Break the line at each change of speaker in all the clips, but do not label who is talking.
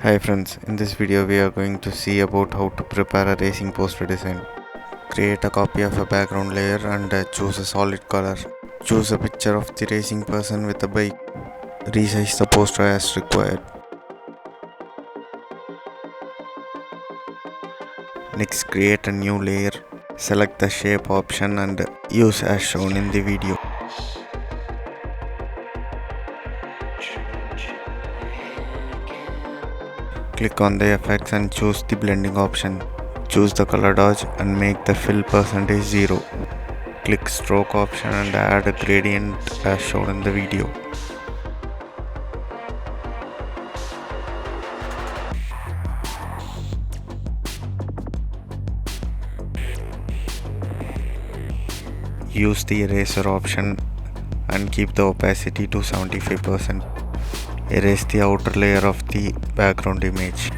Hi friends, in this video we are going to see about how to prepare a racing poster design. Create a copy of a background layer and choose a solid color. Choose a picture of the racing person with a bike. Resize the poster as required. Next, create a new layer. Select the shape option and use as shown in the video. Click on the effects and choose the blending option. Choose the color dodge and make the fill percentage 0. Click stroke option and add a gradient as shown in the video. Use the eraser option and keep the opacity to 75%. Erase the outer layer of the background image.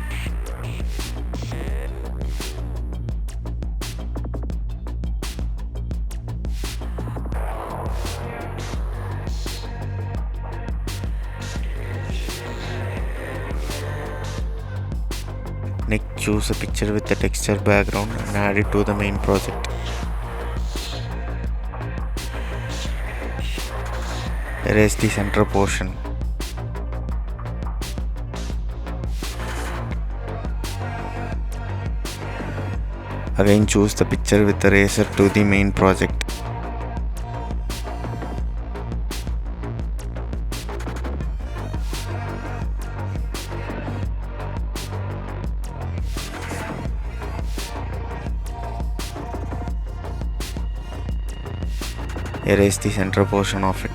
Next, choose a picture with a texture background and add it to the main project. Erase the center portion. Again, choose the picture with the eraser to the main project. Erase the center portion of it.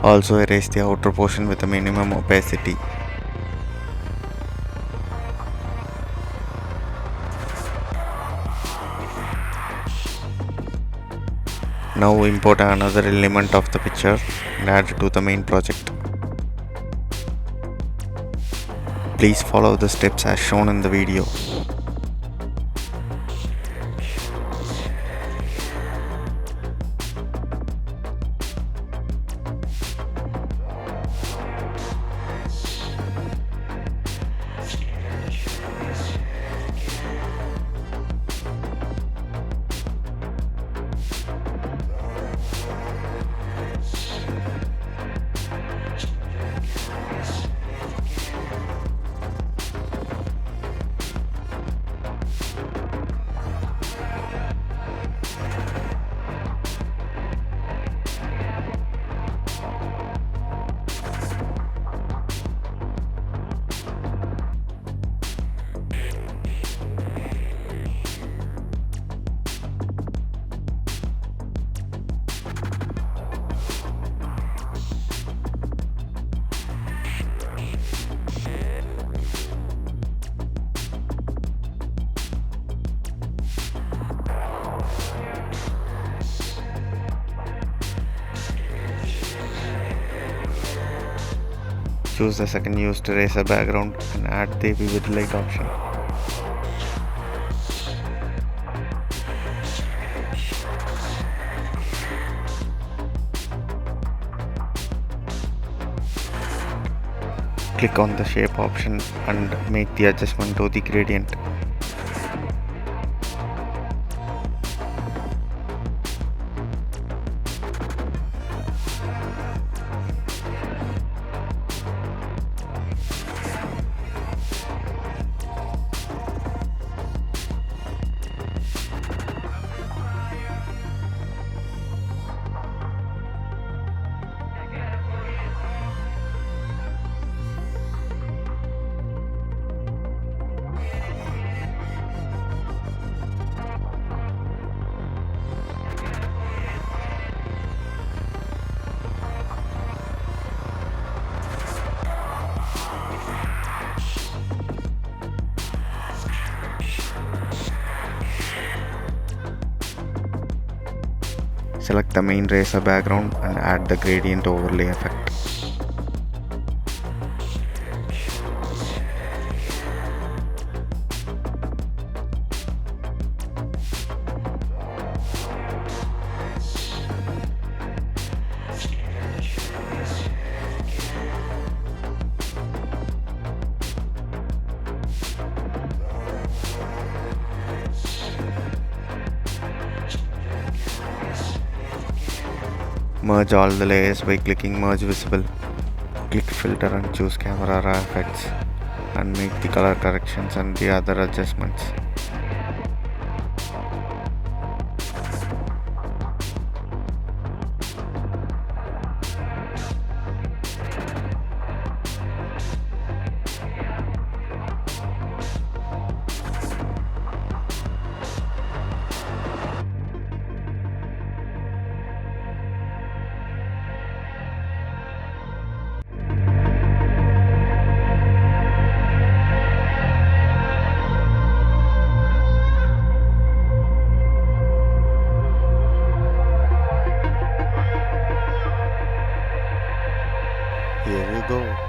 Also erase the outer portion with a minimum opacity. Now import another element of the picture and add it to the main project. Please follow the steps as shown in the video. Choose the second used eraser background and add the vivid light option. Click on the shape option and make the adjustment to the gradient. Select the main eraser background and add the gradient overlay effect. Merge all the layers by clicking merge visible. Click filter and choose camera raw effects and make the color corrections and the other adjustments. Here you go.